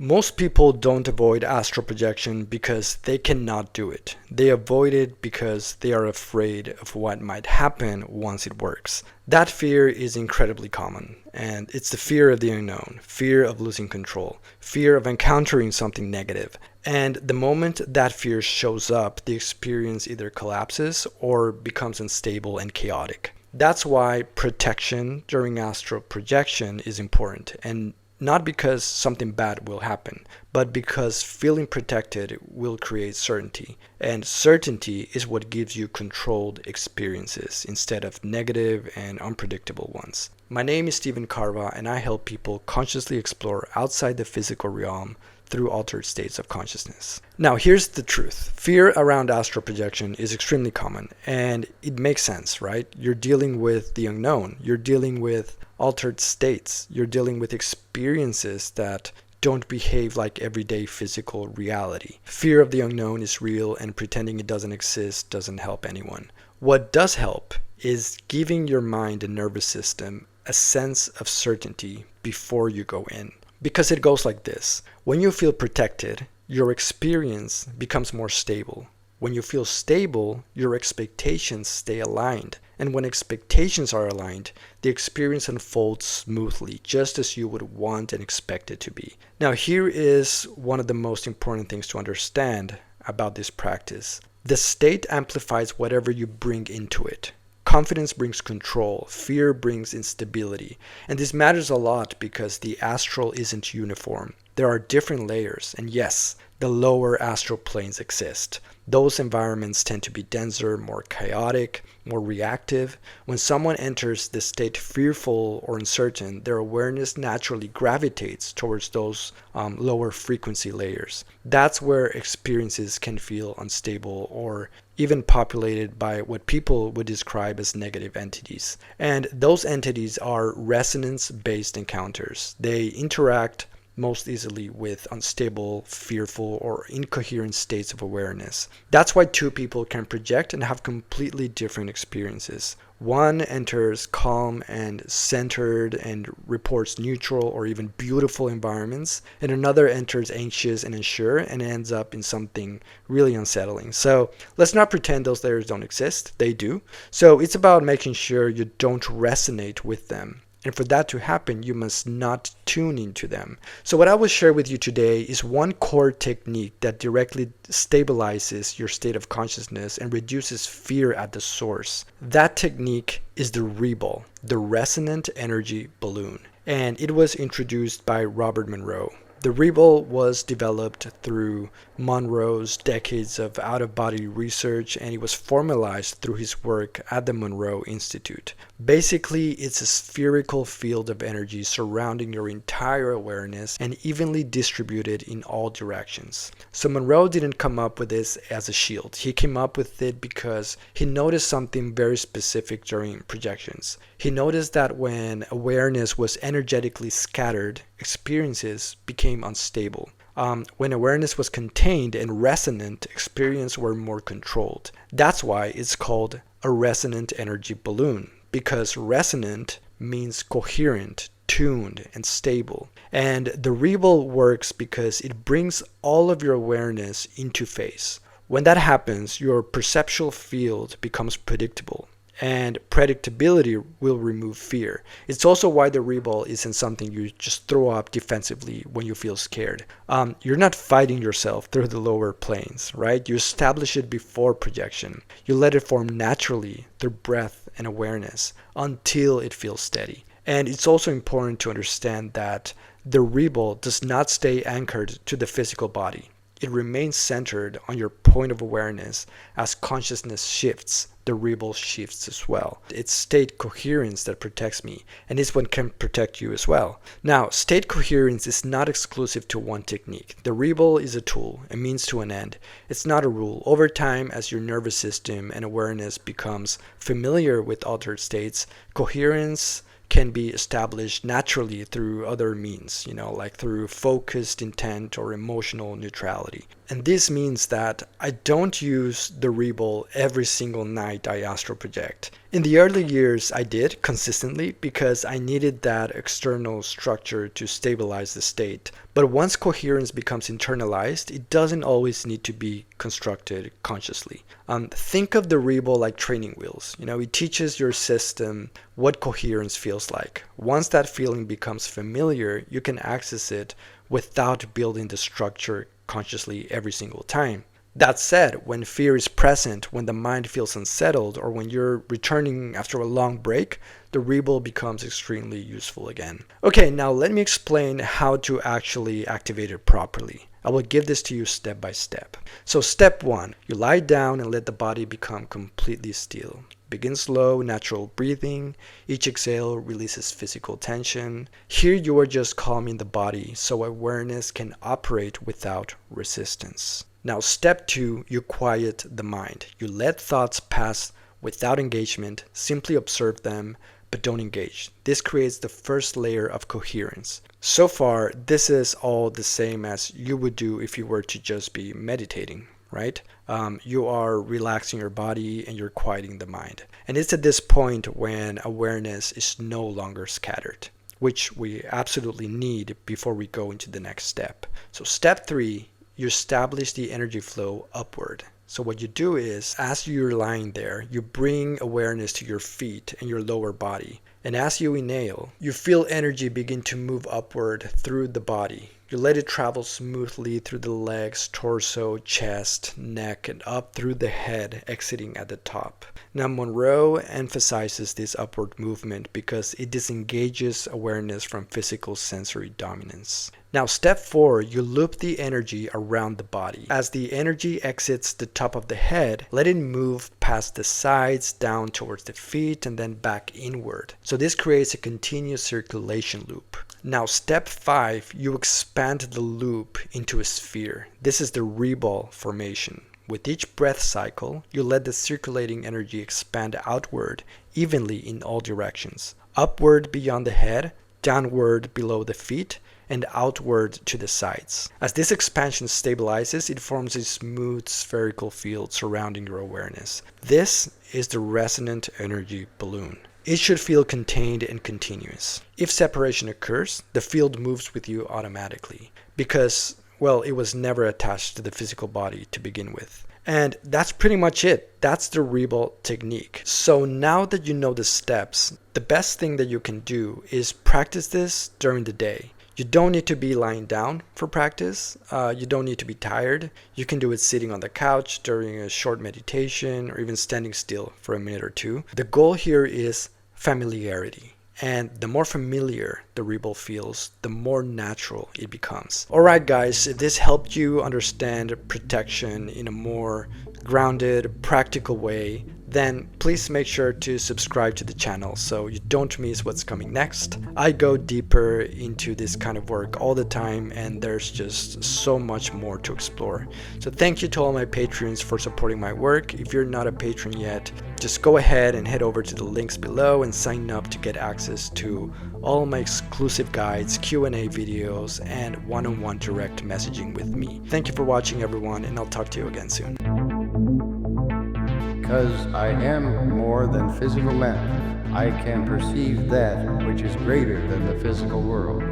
Most people don't avoid astral projection because they cannot do it. They avoid it because they are afraid of what might happen once it works. That fear is incredibly common, and it's the fear of the unknown, fear of losing control, fear of encountering something negative. And the moment that fear shows up, the experience either collapses or becomes unstable and chaotic. That's why protection during astral projection is important, and not because something bad will happen, but because feeling protected will create certainty. And certainty is what gives you controlled experiences instead of negative and unpredictable ones. My name is Stephen Carva, and I help people consciously explore outside the physical realm through altered states of consciousness. Now, here's the truth. Fear around astral projection is extremely common, and it makes sense, right? You're dealing with the unknown. You're dealing with altered states. You're dealing with experiences that don't behave like everyday physical reality. Fear of the unknown is real, and pretending it doesn't exist doesn't help anyone. What does help is giving your mind and nervous system a sense of certainty before you go in. Because it goes like this. When you feel protected, your experience becomes more stable. When you feel stable, your expectations stay aligned. And when expectations are aligned, the experience unfolds smoothly, just as you would want and expect it to be. Now, here is one of the most important things to understand about this practice. The state amplifies whatever you bring into it. Confidence brings control, fear brings instability. And this matters a lot because the astral isn't uniform. There are different layers, and yes, the lower astral planes exist. Those environments tend to be denser, more chaotic, more reactive. When someone enters this state fearful or uncertain, their awareness naturally gravitates towards those lower frequency layers. That's where experiences can feel unstable or even populated by what people would describe as negative entities. And those entities are resonance-based encounters. They interact most easily with unstable, fearful, or incoherent states of awareness. That's why two people can project and have completely different experiences. One enters calm and centered and reports neutral or even beautiful environments, and another enters anxious and unsure and ends up in something really unsettling. So let's not pretend those layers don't exist. They do. So it's about making sure you don't resonate with them. And for that to happen, you must not tune into them. So what I will share with you today is one core technique that directly stabilizes your state of consciousness and reduces fear at the source. That technique is the REBAL, the Resonant Energy Balloon. And it was introduced by Robert Monroe. The REBAL was developed through Monroe's decades of out-of-body research, and it was formalized through his work at the Monroe Institute. Basically, it's a spherical field of energy surrounding your entire awareness and evenly distributed in all directions. So Monroe didn't come up with this as a shield. He came up with it because he noticed something very specific during projections. He noticed that when awareness was energetically scattered, experiences became unstable. When awareness was contained and resonant, experiences were more controlled. That's why it's called a resonant energy balloon, because resonant means coherent, tuned, and stable. And the REBAL works because it brings all of your awareness into phase. When that happens, your perceptual field becomes predictable. And predictability will remove fear. It's also why the REBAL isn't something you just throw up defensively when you feel scared. You're not fighting yourself through the lower planes, right? You establish it before projection. You let it form naturally through breath and awareness until it feels steady. And it's also important to understand that the REBAL does not stay anchored to the physical body. It remains centered on your point of awareness. As consciousness shifts, the REBAL shifts as well. It's state coherence that protects me, and it's what can protect you as well. Now, state coherence is not exclusive to one technique. The REBAL is a tool, a means to an end. It's not a rule. Over time, as your nervous system and awareness becomes familiar with altered states, coherence can be established naturally through other means, like through focused intent or emotional neutrality. And this means that I don't use the REBAL every single night I astral project. In the early years, I did consistently because I needed that external structure to stabilize the state. But once coherence becomes internalized, it doesn't always need to be constructed consciously. Think of the REBAL like training wheels. It teaches your system what coherence feels like. Once that feeling becomes familiar, you can access it without building the structure consciously every single time. That said, when fear is present, when the mind feels unsettled, or when you're returning after a long break, the REBAL becomes extremely useful again. Okay, now let me explain how to actually activate it properly. I will give this to you step by step. So step 1, you lie down and let the body become completely still. Begin slow, natural breathing. Each exhale releases physical tension. Here you are just calming the body so awareness can operate without resistance. Now step 2, you quiet the mind. You let thoughts pass without engagement, simply observe them, but don't engage. This creates the first layer of coherence. So far, this is all the same as you would do if you were to just be meditating, right? You are relaxing your body and you're quieting the mind. And it's at this point when awareness is no longer scattered, which we absolutely need before we go into the next step. So step 3, you establish the energy flow upward. So what you do is, as you're lying there, you bring awareness to your feet and your lower body. And as you inhale, you feel energy begin to move upward through the body. You let it travel smoothly through the legs, torso, chest, neck, and up through the head, exiting at the top. Now, Monroe emphasizes this upward movement because it disengages awareness from physical sensory dominance. Now, step 4, you loop the energy around the body. As the energy exits the top of the head, let it move past the sides, down towards the feet, and then back inward. So this creates a continuous circulation loop. Now, step 5, you expand the loop into a sphere. This is the REBAL formation. With each breath cycle, you let the circulating energy expand outward evenly in all directions. Upward beyond the head, downward below the feet, and outward to the sides. As this expansion stabilizes, it forms a smooth spherical field surrounding your awareness. This is the resonant energy balloon. It should feel contained and continuous. If separation occurs, the field moves with you automatically because, well, it was never attached to the physical body to begin with. And that's pretty much it. That's the REBAL technique. So now that you know the steps, the best thing that you can do is practice this during the day. You don't need to be lying down for practice. You don't need to be tired. You can do it sitting on the couch during a short meditation or even standing still for a minute or two. The goal here is familiarity. And the more familiar the REBAL feels, the more natural it becomes. Alright guys, if this helped you understand protection in a more grounded, practical way, then please make sure to subscribe to the channel so you don't miss what's coming next. I go deeper into this kind of work all the time and there's just so much more to explore. So thank you to all my patrons for supporting my work. If you're not a patron yet, just go ahead and head over to the links below and sign up to get access to all my exclusive guides, Q&A videos, and one-on-one direct messaging with me. Thank you for watching everyone, and I'll talk to you again soon. Because I am more than physical matter, I can perceive that which is greater than the physical world.